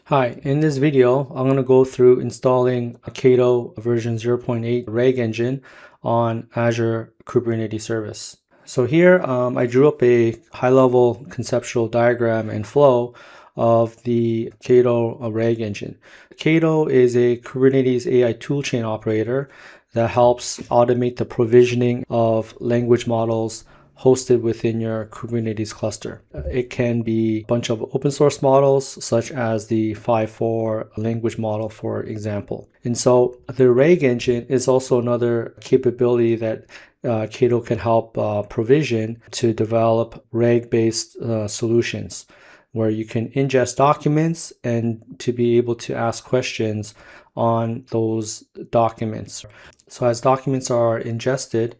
Hi, in this video, I'm going to go through installing a KAITO version 0.8 RAG engine on Azure Kubernetes Service. So here, I drew up a high-level conceptual diagram and flow of the KAITO RAG engine. KAITO is a Kubernetes AI toolchain operator that helps automate the provisioning of language models hosted within your Kubernetes cluster. It can be a bunch of open source models, such as the 5.4 language model, for example. And so the RAG engine is also another capability that KAITO can help provision to develop RAG-based solutions, where you can ingest documents and to be able to ask questions on those documents. So as documents are ingested,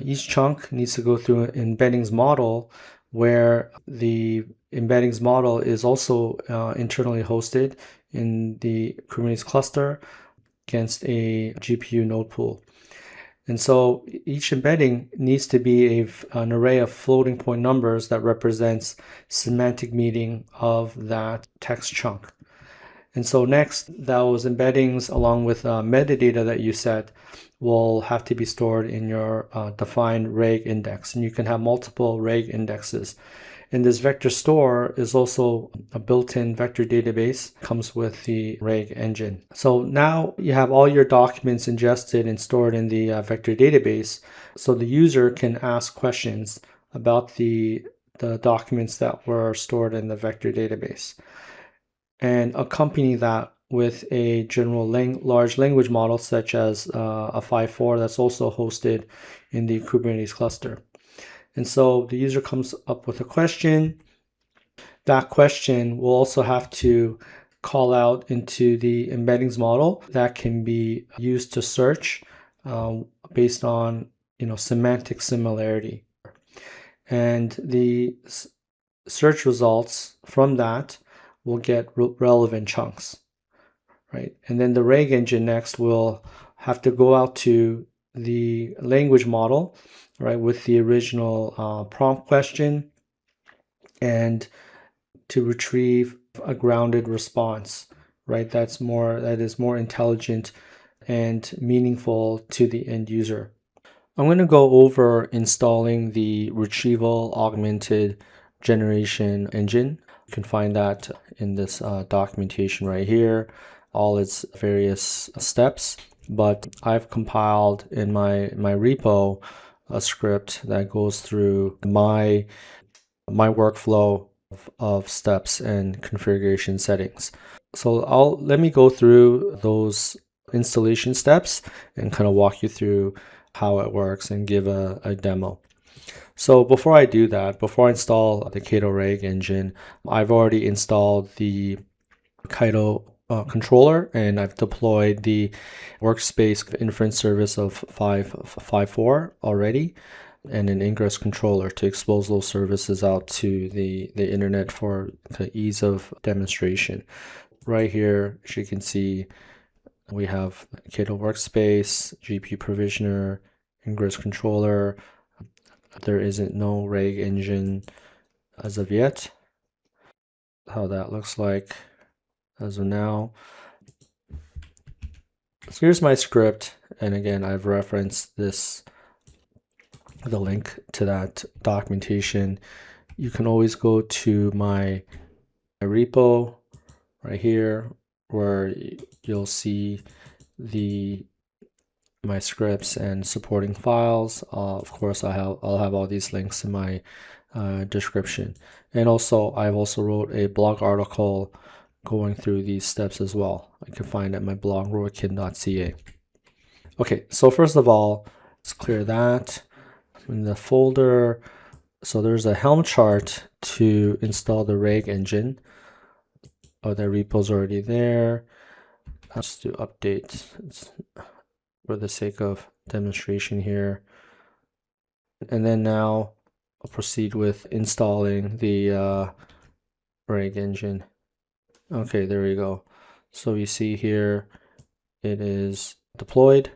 each chunk needs to go through an embeddings model, where the embeddings model is also internally hosted in the Kubernetes cluster against a GPU node pool. And so each embedding needs to be an array of floating point numbers that represents semantic meaning of that text chunk. And so next, those embeddings along with metadata that you set will have to be stored in your defined RAG index. And you can have multiple RAG indexes. And this vector store is also a built-in vector database, comes with the RAG engine. So now you have all your documents ingested and stored in the vector database. So the user can ask questions about the documents that were stored in the vector database, and accompany that with a general large language model, such as a 5.4 that's also hosted in the Kubernetes cluster. And so the user comes up with a question. That question will also have to call out into the embeddings model that can be used to search based on semantic similarity. And the search results from that will get relevant chunks, right? And then the RAG engine next will have to go out to the language model, right, with the original prompt question, and to retrieve a grounded response, right? That is more intelligent and meaningful to the end user. I'm going to go over installing the Retrieval-Augmented Generation engine. You can find that in this documentation right here, all its various steps. But I've compiled in my repo a script that goes through my workflow of steps and configuration settings. So let me go through those installation steps and kind of walk you through how it works and give a demo. So before I do that, before I install the KAITO RAG engine, I've already installed the KAITO controller, and I've deployed the workspace inference service of 5.4 already, and an Ingest controller to expose those services out to the internet for the ease of demonstration. Right here, as you can see, we have KAITO workspace, GPU provisioner, Ingest controller. There isn't no RAG engine as of yet. How that looks like as of now. So here's my script, and again, I've referenced the link to that documentation. You can always go to my repo right here, where you'll see my scripts and supporting files. Of course, I'll have all these links in my description. And also, I've also wrote a blog article going through these steps as well. I can find it at my blog, roikin.ca. Okay, so first of all, let's clear that. In the folder, so there's a Helm chart to install the RAG engine. Oh, the repo's already there. Let's do update for the sake of demonstration here. And then now I'll proceed with installing the RAG engine. Okay, there we go. So you see here, it is deployed.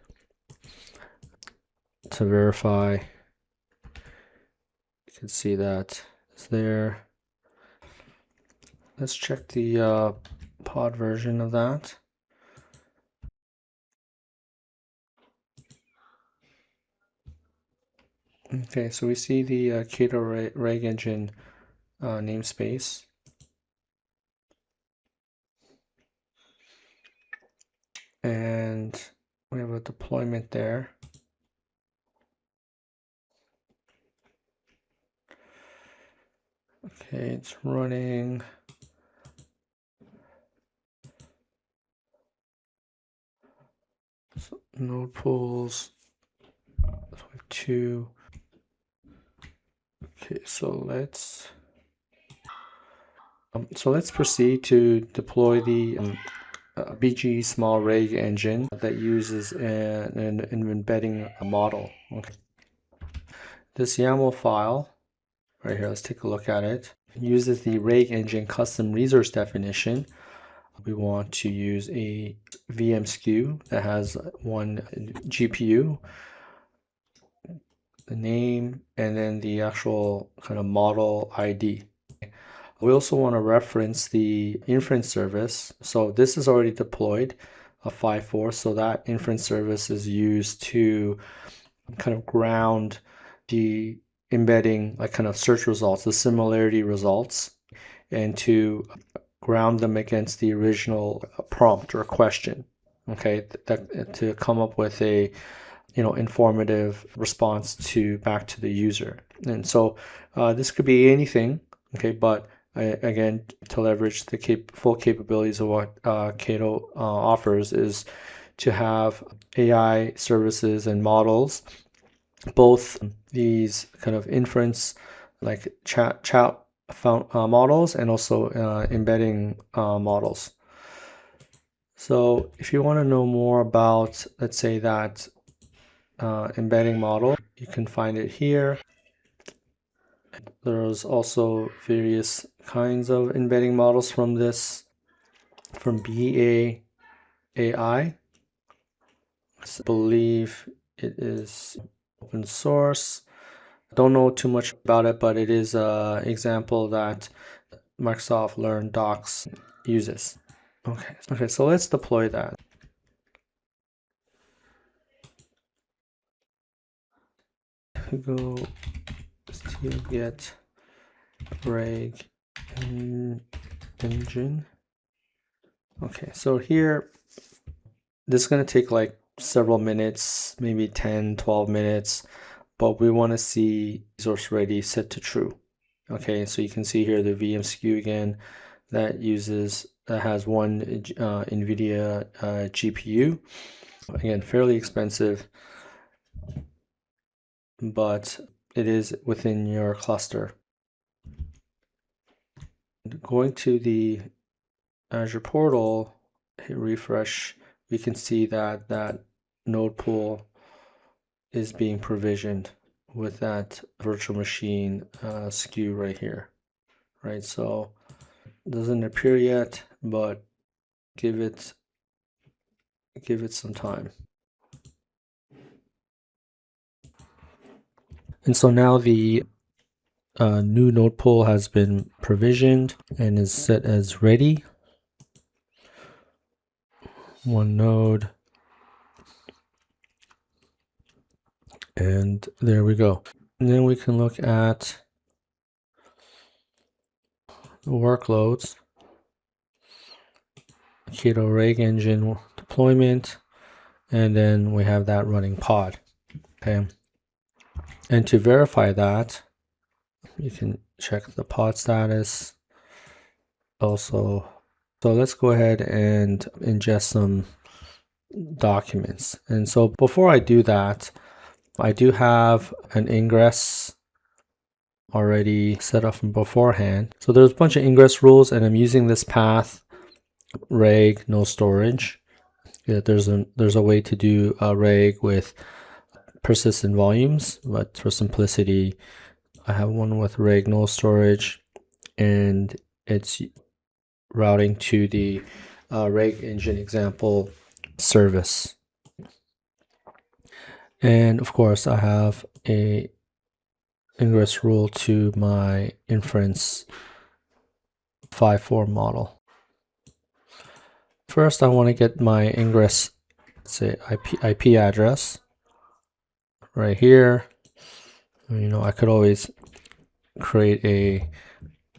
To verify, you can see that it's there. Let's check the pod version of that. Okay, so we see the KAITO RAG Engine namespace. And we have a deployment there. Okay, it's running. So node pools. So we have 2. Okay, so let's proceed to deploy the BG small RAG engine that uses an embedding model. Okay. This YAML file right here, let's take a look at it. It uses the RAG engine custom resource definition. We want to use a VM SKU that has one GPU, the name, and then the actual kind of model ID. We also want to reference the inference service. So this is already deployed, a 5.4, so that inference service is used to kind of ground the embedding, like kind of search results, the similarity results, and to ground them against the original prompt or question, okay, to come up with a informative response back to the user. And so this could be anything, okay, but again, to leverage the full capabilities of what KAITO offers is to have AI services and models, both these kind of inference like chat models and also embedding models. So if you want to know more about, let's say, that embedding model, you can find it here. There's also various kinds of embedding models from BAAI. I believe it is open source. Don't know too much about it, but it is an example that Microsoft Learn Docs uses. Okay, so let's deploy that. Go to get RAG engine. Okay, so here, this is going to take like several minutes, maybe 10-12 minutes, but we want to see resource ready set to true. Okay, so you can see here the VM SKU again that has one NVIDIA GPU. Again, fairly expensive, but it is within your cluster. Going to the Azure portal, hit refresh, we can see that that node pool is being provisioned with that virtual machine SKU right here, right? So it doesn't appear yet, but give it some time. And so now the new node pool has been provisioned and is set as ready. One node. And there we go. And then we can look at the workloads. KAITO RAG Engine deployment. And then we have that running pod. Okay. And to verify that, you can check the pod status also. So let's go ahead and ingest some documents. And so before I do that, I do have an ingress already set up from beforehand. So there's a bunch of ingress rules, and I'm using this path rag no storage. Yeah, there's a way to do a rag with persistent volumes, but for simplicity, I have one with rag no storage, and it's routing to the RAG engine example service. And of course, I have a ingress rule to my inference 5.4 model. first I want to get my ingress, say IP address right here. I could always create a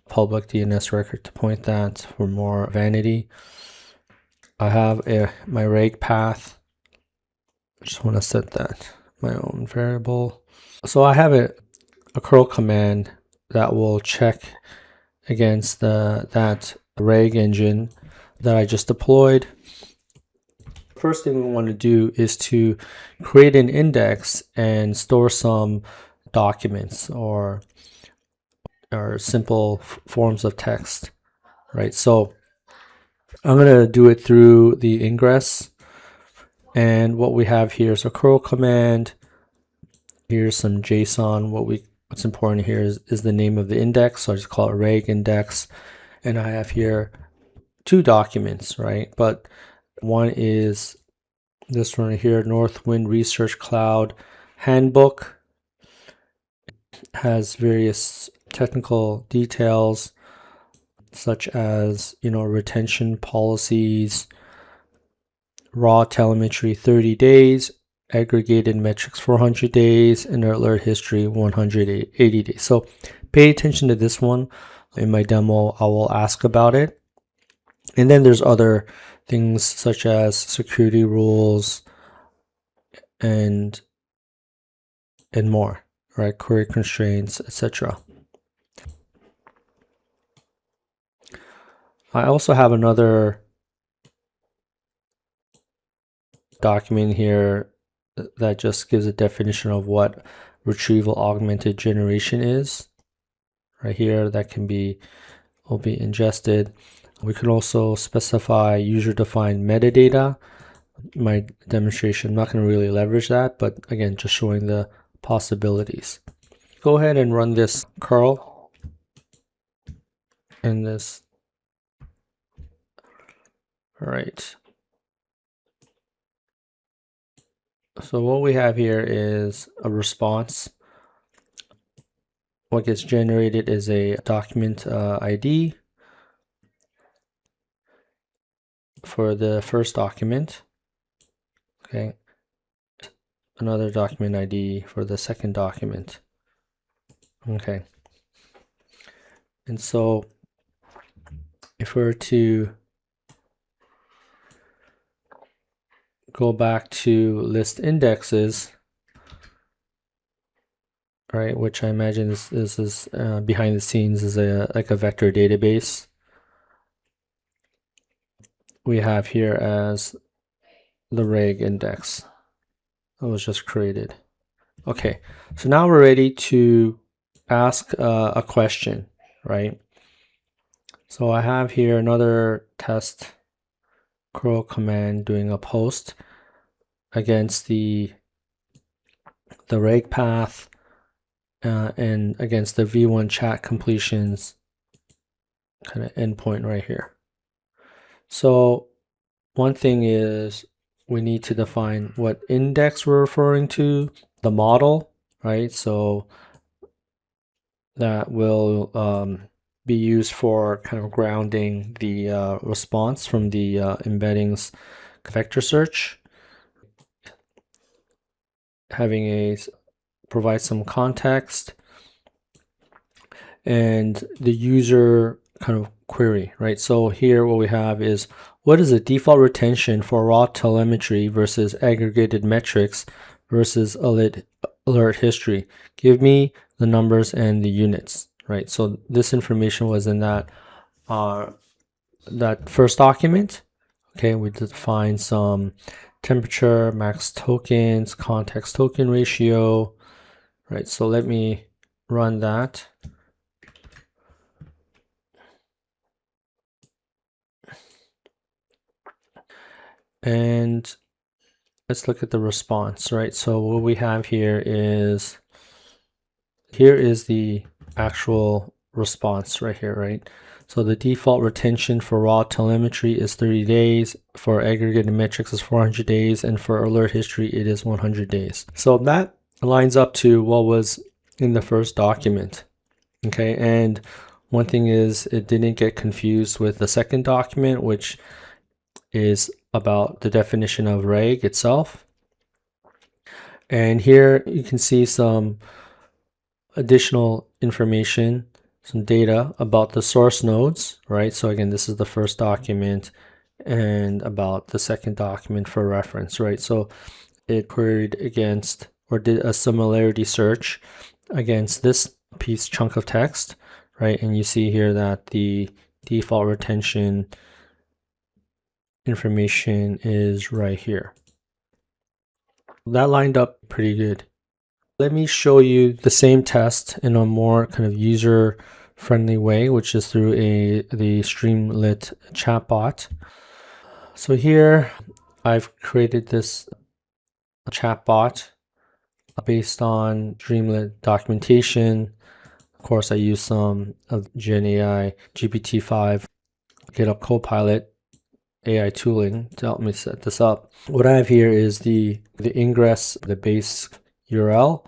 public DNS record to point that for more vanity. I have my reg path. I just want to set that my own variable. So I have a curl command that will check against that RAG engine that I just deployed. First thing we want to do is to create an index and store some documents or simple forms of text, right? So I'm going to do it through the ingress, and what we have here is a curl command. Here's some JSON. What's important here is the name of the index, so I just call it reg index, and I have here 2 documents, right? But one is this one here, Northwind Research Cloud Handbook. Has various technical details such as retention policies, raw telemetry 30 days, aggregated metrics 400 days, and alert history 180 days. So pay attention to this one. In my demo, I will ask about it. And then there's other things such as security rules and more, right? Query constraints, etc. I also have another document here that just gives a definition of what Retrieval-Augmented Generation is. Right here, that will be ingested. We can also specify user-defined metadata. My demonstration, I'm not going to really leverage that, but again, just showing the possibilities. Go ahead and run this curl and this. All right. So what we have here is a response. What gets generated is a document ID for the first document. Okay. Another document ID for the second document. Okay. And so if we were to go back to list indexes, right, which I imagine is behind the scenes is like a vector database. We have here as the reg index that was just created. Okay, so now we're ready to ask a question, right? So I have here another test curl command doing a post against the reg path and against the v1 chat completions kind of endpoint right here. So one thing is we need to define what index we're referring to, the model, right? So that will be used for kind of grounding the response from the embeddings vector search. Provide some context and the user kind of query, right? So here what we have is, what is the default retention for raw telemetry versus aggregated metrics versus alert history? Give me the numbers and the units, right? So this information was in that first document. Okay, we define some temperature, max tokens, context token ratio, right? So let me run that. And let's look at the response, right? So what we have here is the actual response right here, right? So the default retention for raw telemetry is 30 days, for aggregated metrics is 400 days, and for alert history it is 100 days. So that lines up to what was in the first document. Okay, and one thing is it didn't get confused with the second document, which is about the definition of RAG itself. And here you can see some additional information, some data about the source nodes, right? So again, this is the first document and about the second document for reference, right? So it queried against or did a similarity search against this chunk of text, right? And you see here that the default retention information is right here. That lined up pretty good. Let me show you the same test in a more kind of user-friendly way, which is through the Streamlit chatbot. So here I've created this chatbot based on Streamlit documentation. Of course, I use some of GenAI, GPT-5, GitHub Copilot, AI tooling to help me set this up. What I have here is the Ingest, the base URL.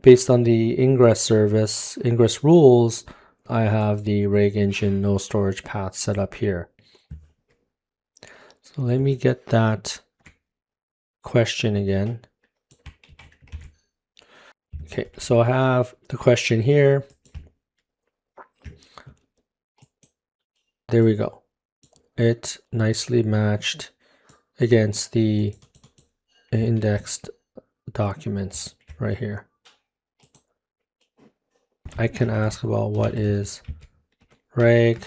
Based on the Ingest service, Ingest rules, I have the RAG engine no storage path set up here. So let me get that question again. Okay, so I have the question here. There we go. It nicely matched against the indexed documents right here. I can ask about what is RAG.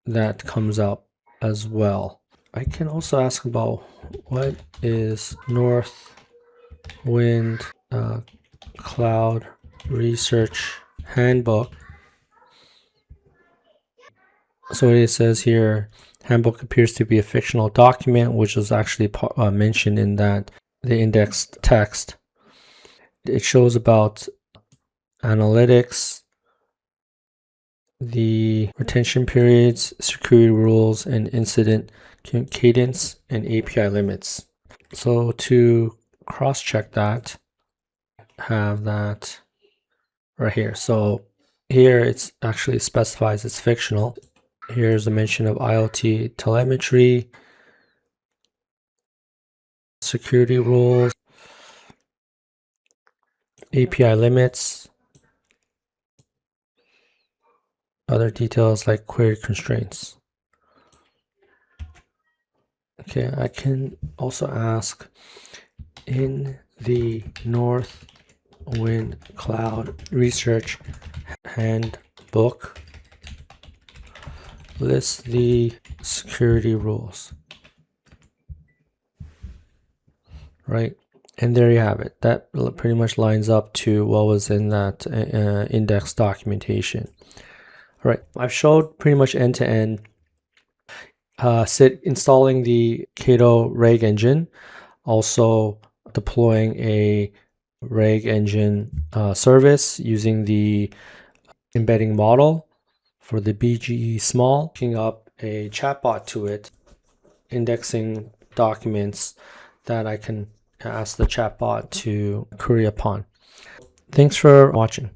That comes up as well. I can also ask about what is North Wind Cloud Research Handbook. So it says here, handbook appears to be a fictional document, which was actually mentioned in the indexed text. It shows about analytics, the retention periods, security rules, and incident cadence, and API limits. So to cross-check that, have that right here. So here it's actually specifies it's fictional. Here's a mention of IoT telemetry, security rules, API limits, other details like query constraints. Okay, I can also ask in the North Wind Cloud Research Handbook, list the security rules. Right, and there you have it. That pretty much lines up to what was in that index documentation. All right, I've showed pretty much end-to-end installing the KAITO RAG Engine, also deploying a RAG Engine service using the embedding model for the BGE small, hooking up a chatbot to it, indexing documents that I can ask the chatbot to query upon. Thanks for watching.